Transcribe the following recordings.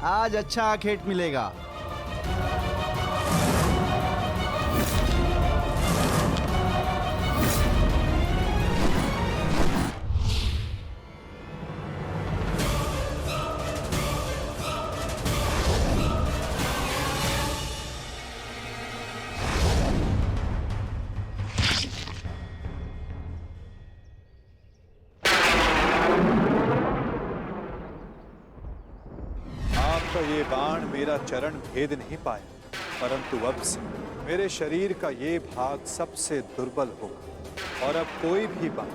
आज अच्छा आखेट मिलेगा। आपका ये बाण मेरा चरण भेद नहीं पाया, परंतु अब से मेरे शरीर का ये भाग सबसे दुर्बल होगा और अब कोई भी बाण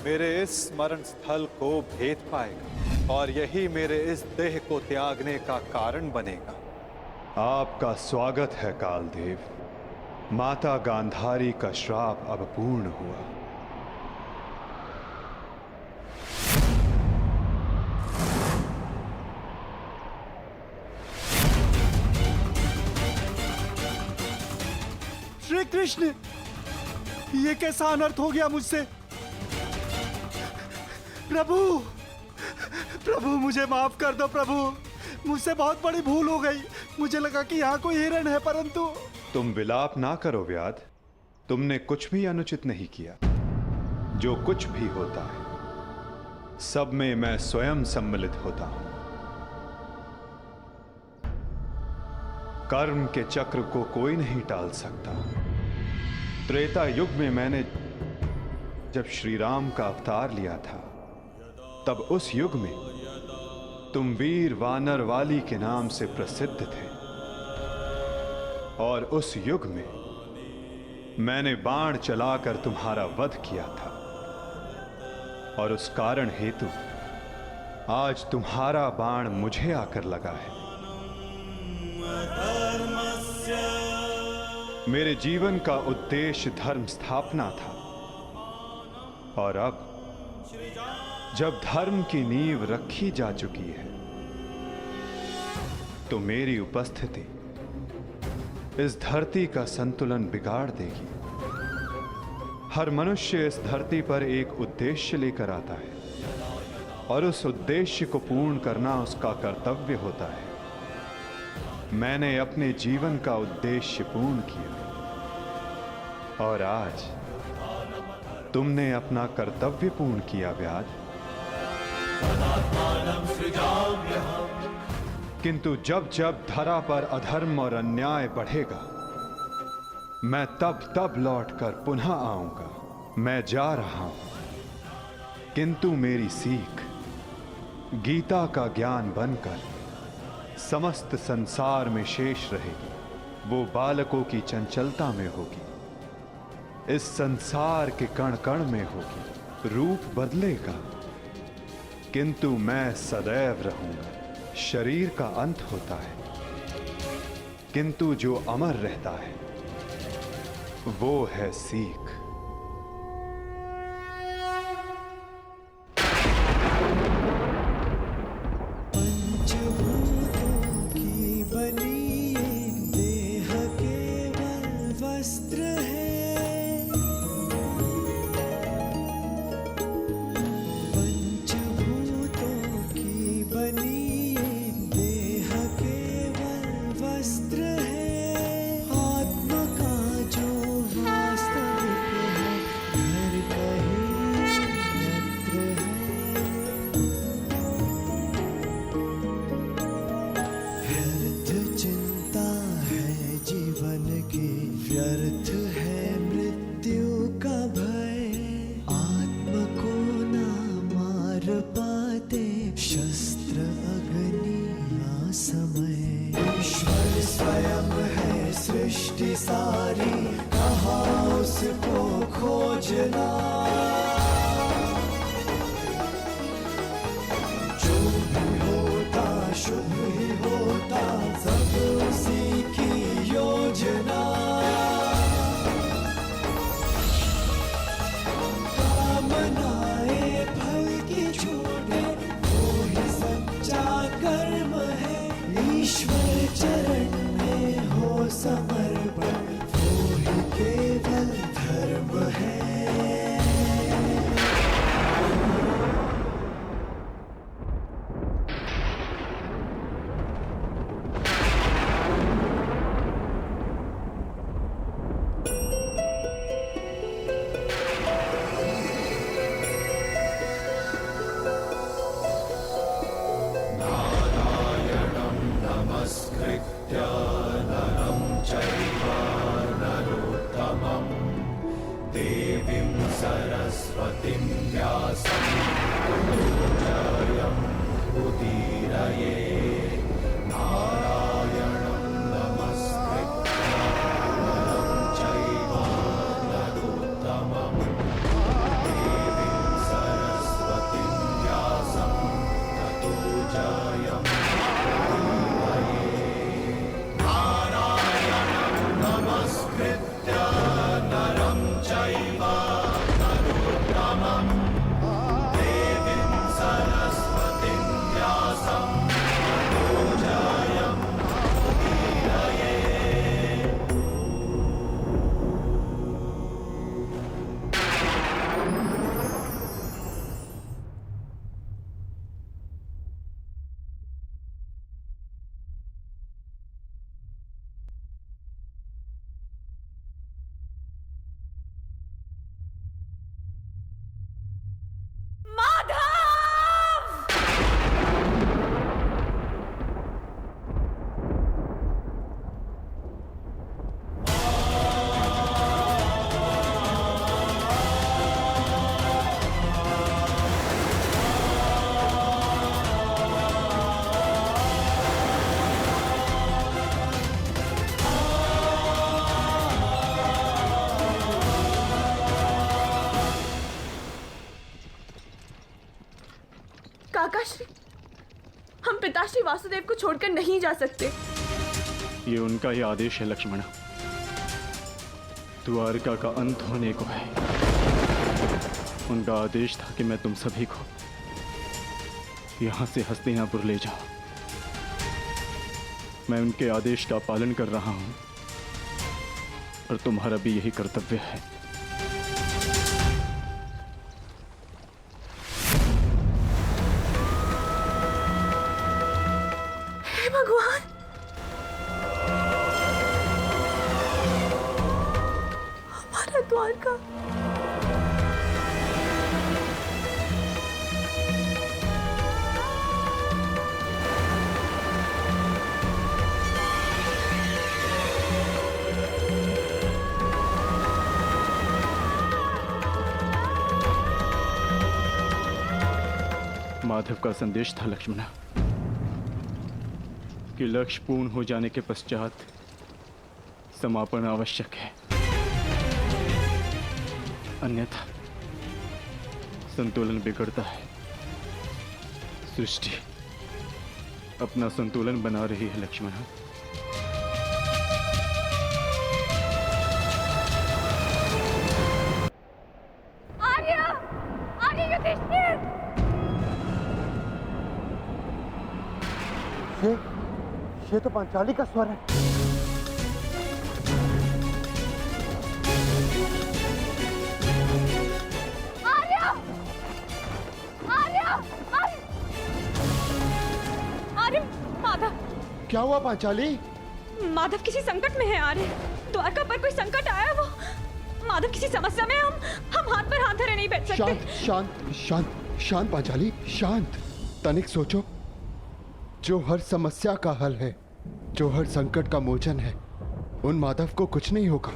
मेरे इस स्मरण स्थल को भेद पाएगा और यही मेरे इस देह को त्यागने का कारण बनेगा। आपका स्वागत है कालदेव। माता गांधारी का श्राप अब पूर्ण हुआ। श्री कृष्ण, ये कैसा अनर्थ हो गया मुझसे? प्रभु, प्रभु मुझे माफ कर दो प्रभु, मुझसे बहुत बड़ी भूल हो गई। मुझे लगा कि यहाँ कोई हिरण है, परंतु। तुम विलाप ना करो व्याध, तुमने कुछ भी अनुचित नहीं किया। जो कुछ भी होता है सब में मैं स्वयं सम्मिलित होता हूं। कर्म के चक्र को कोई नहीं टाल सकता। त्रेता युग में मैंने जब श्री राम का अवतार लिया था, तब उस युग में तुम वीर वानर वाली के नाम से प्रसिद्ध थे और उस युग में मैंने बाण चलाकर तुम्हारा वध किया था और उस कारण हेतु आज तुम्हारा बाण मुझे आकर लगा है। मेरे जीवन का उद्देश्य धर्म स्थापना था और अब जब धर्म की नींव रखी जा चुकी है तो मेरी उपस्थिति इस धरती का संतुलन बिगाड़ देगी। हर मनुष्य इस धरती पर एक उद्देश्य लेकर आता है और उस उद्देश्य को पूर्ण करना उसका कर्तव्य होता है। मैंने अपने जीवन का उद्देश्य पूर्ण किया और आज तुमने अपना कर्तव्य पूर्ण किया व्याध। किंतु जब जब धरा पर अधर्म और अन्याय बढ़ेगा, मैं तब तब लौटकर पुनः आऊंगा। मैं जा रहा हूं, किंतु मेरी सीख गीता का ज्ञान बनकर समस्त संसार में शेष रहेगी। वो बालकों की चंचलता में होगी, इस संसार के कण कण में होगी। रूप बदलेगा किंतु मैं सदैव रहूंगा। शरीर का अंत होता है किंतु जो अमर रहता है वो है सीख। व्यर्थ है मृत्यु का भय, आत्म को ना मार पाते शस्त्र अग्नि ना समय। ईश्वर स्वयं है सृष्टि सारी, कहाँ उसको खोजना। जो भी होता शुभ ही होता, सब उसी की योजना। कामनाएं फल की छूटे, वो ही सच्चा कर्म है। ईश्वर चरण में हो समर्पण, वो ही केवल धर्म है। काकाश्री, हम पिताश्री वासुदेव को छोड़कर नहीं जा सकते। ये उनका ही आदेश है लक्ष्मणा। द्वारका का अंत होने को है। उनका आदेश था कि मैं तुम सभी को यहां से हस्तिनापुर ले जाऊं। मैं उनके आदेश का पालन कर रहा हूं और तुम्हारा भी यही कर्तव्य है। हे भगवान, हमारा द्वारका। माधव का संदेश था लक्ष्मणा कि लक्ष्य पूर्ण हो जाने के पश्चात समापन आवश्यक है, अन्यथा संतुलन बिगड़ता है। सृष्टि अपना संतुलन बना रही है लक्ष्मणा। आर्य, आर्य युधिष्ठिर। ये तो पांचाली का स्वर है। आर्य, आर्य, आर्य, आर्य, माधव। क्या हुआ पांचाली? माधव किसी संकट में है आर्य। द्वारका पर कोई संकट आया वो। माधव किसी समस्या में। हम हाथ पर हाथ धरे नहीं बैठ सकते। शांत शांत शांत शांत पांचाली, शांत। तनिक सोचो, जो हर समस्या का हल है, जो हर संकट का मोचन है, उन माधव को कुछ नहीं होगा।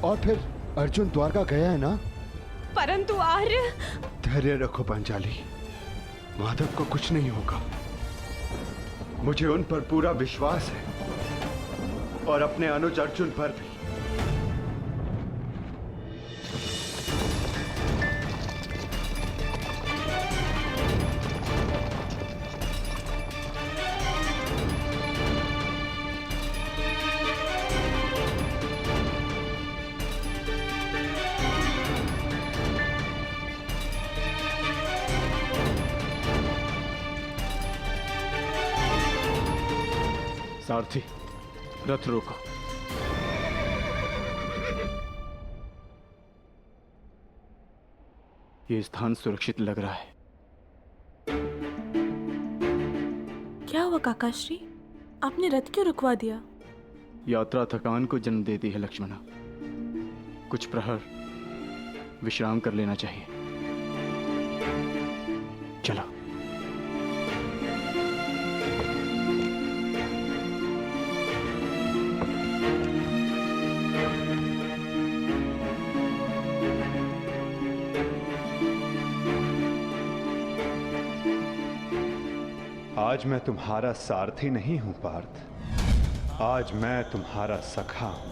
और फिर अर्जुन द्वारका गया है ना। परंतु आर्य। धैर्य रखो पांचाली, माधव को कुछ नहीं होगा। मुझे उन पर पूरा विश्वास है और अपने अनुज अर्जुन पर भी। सारथी, रथ रोको। ये स्थान सुरक्षित लग रहा है। क्या हुआ काकाश्री? आपने रथ क्यों रुकवा दिया? यात्रा थकान को जन्म देती है लक्ष्मणा। कुछ प्रहर विश्राम कर लेना चाहिए। चलो। आज मैं तुम्हारा सारथी नहीं हूं पार्थ, आज मैं तुम्हारा सखा हूं,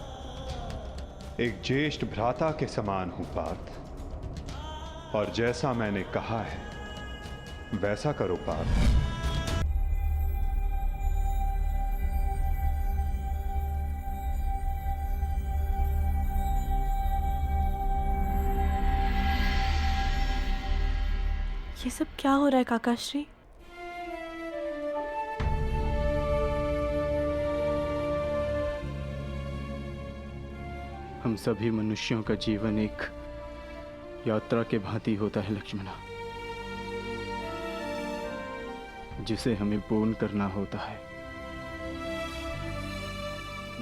एक ज्येष्ठ भ्राता के समान हूं पार्थ। और जैसा मैंने कहा है वैसा करो पार्थ। ये सब क्या हो रहा है काकाश्री? हम सभी मनुष्यों का जीवन एक यात्रा के भांति होता है लक्ष्मणा, जिसे हमें पूर्ण करना होता है।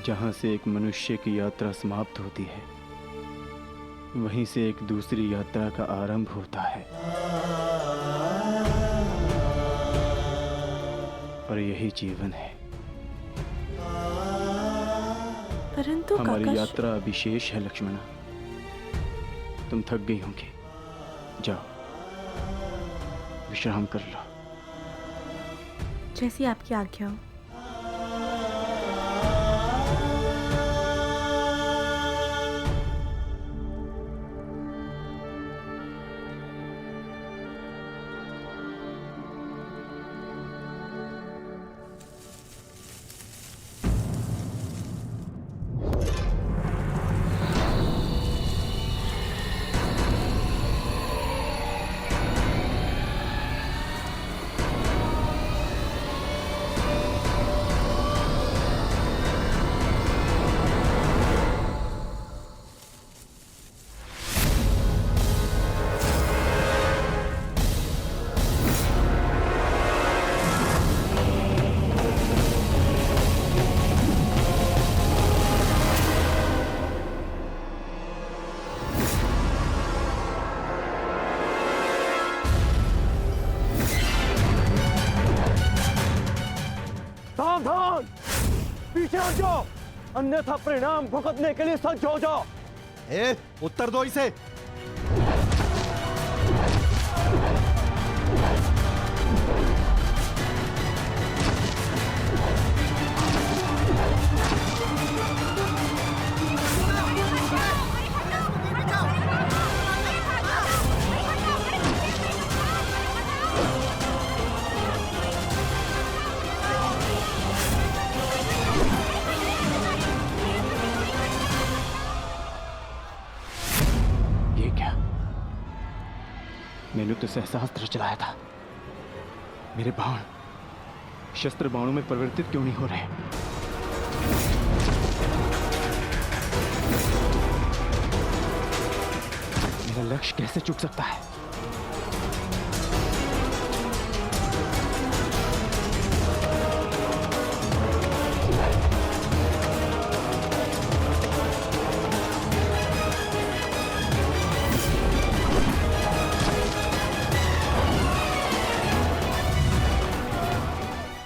जहां से एक मनुष्य की यात्रा समाप्त होती है, वहीं से एक दूसरी यात्रा का आरंभ होता है। और यही जीवन है। परंतु हमारी यात्रा अभी शेष है लक्ष्मणा। तुम थक गई होंगी, जाओ विश्राम कर लो। जैसी आपकी आज्ञा हो। सावधान, पीछे हट जाओ, अन्यथा परिणाम भुगतने के लिए सज्ज हो जाओ। उत्तर दो इसे। मैंने तो सहस्त्र चलाया था, मेरे बाण शस्त्र बाणों में परिवर्तित क्यों नहीं हो रहे? मेरा लक्ष्य कैसे चूक सकता है?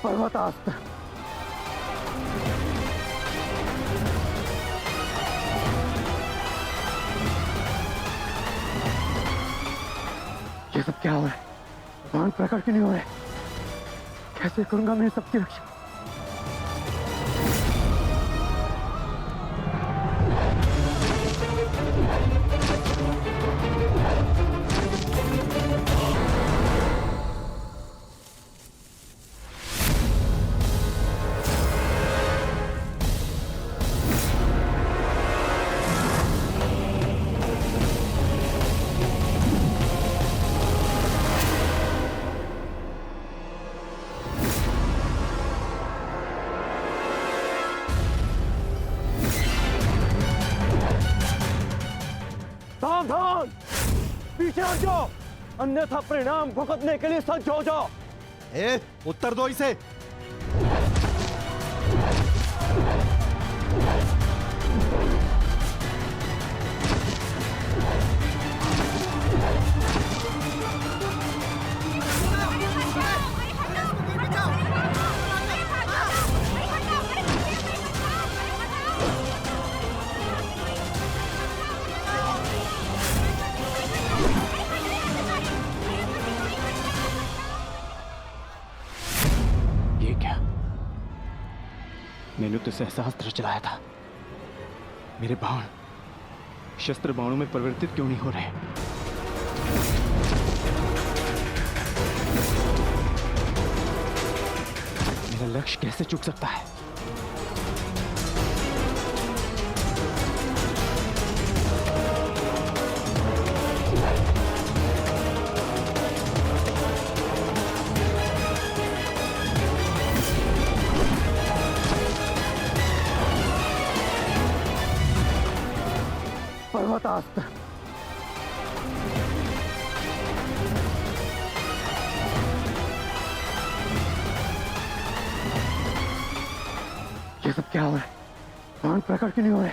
पर्वतास्त्र, ये सब क्या हो रहा है? बाण प्रकट क्यों नहीं हो रहे? कैसे करूंगा मैं सबकी रक्षा? सावधान, पीछे हट जाओ, अन्यथा परिणाम भुगतने के लिए सज्ज हो जाओ। उत्तर दो इसे। मैंने तो सहस्त्र चलाया था। मेरे बाण शस्त्र बाणों में परिवर्तित क्यों नहीं हो रहे? मेरा लक्ष्य कैसे चूक सकता है? पर्वतास्त्र। ये सब क्या हो रहा है? बाण प्रकट क्यों नहीं हो रहे?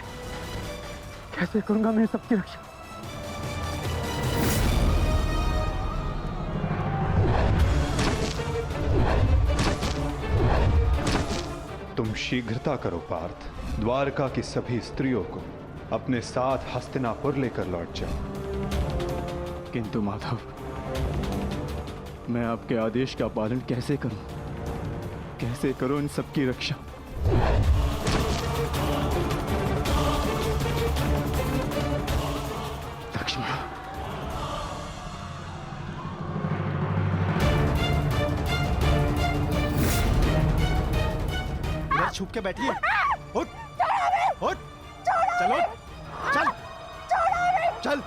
कैसे करूंगा मैं सबकी रक्षा? तुम शीघ्रता करो पार्थ। द्वारका की सभी स्त्रियों को अपने साथ हस्तिनापुर लेकर लौट जाओ। किंतु माधव, मैं आपके आदेश का पालन कैसे करूं? कैसे करूं इन सबकी रक्षा? लक्ष्मण, इधर छुप के बैठिए। उठ, उठ, चलो, चल, चल।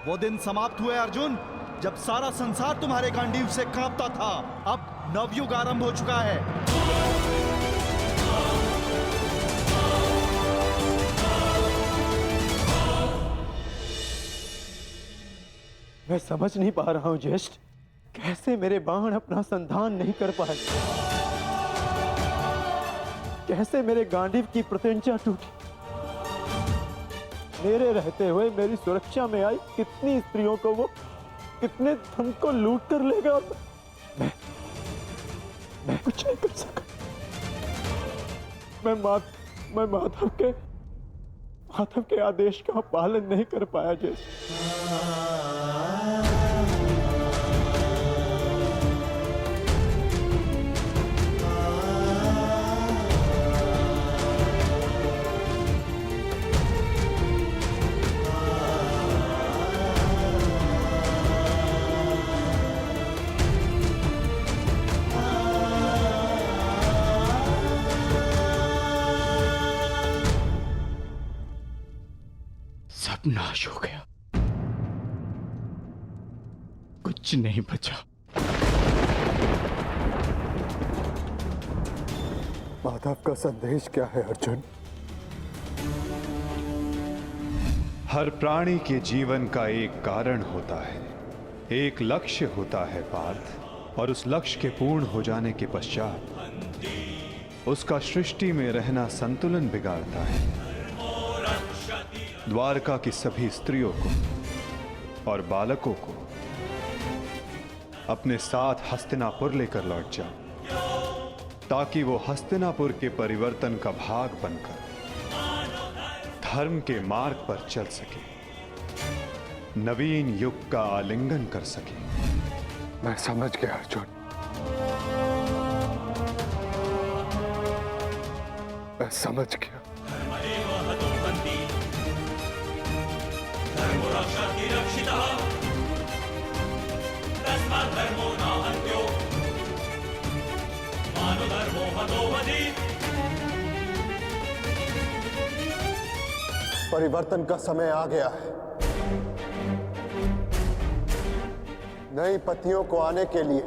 वो दिन समाप्त हुए अर्जुन, जब सारा संसार तुम्हारे गांडीव से कांपता था। अब नवयुग आरंभ हो चुका है। मैं समझ नहीं पा रहा हूं ज्येष्ठ, कैसे मेरे बाण अपना संधान नहीं कर पाए? कैसे मेरे गांडीव की प्रत्यंचा टूटी? मेरे रहते हुए मेरी सुरक्षा में आई कितनी स्त्रियों को वो कितने धन को लूट कर लेगा। मैं कुछ नहीं कर सका। मैं माधव के आदेश का पालन नहीं कर पाया जैसे। सब नाश हो गया, कुछ नहीं बचा। माधव का संदेश क्या है अर्जुन? हर प्राणी के जीवन का एक कारण होता है, एक लक्ष्य होता है पार्थ, और उस लक्ष्य के पूर्ण हो जाने के पश्चात उसका सृष्टि में रहना संतुलन बिगाड़ता है। द्वारका की सभी स्त्रियों को और बालकों को अपने साथ हस्तिनापुर लेकर लौट जाओ, ताकि वो हस्तिनापुर के परिवर्तन का भाग बनकर धर्म के मार्ग पर चल सके, नवीन युग का आलिंगन कर सके। मैं समझ गया अर्जुन, मैं समझ गया। परिवर्तन का समय आ गया है। नई पत्नियों को आने के लिए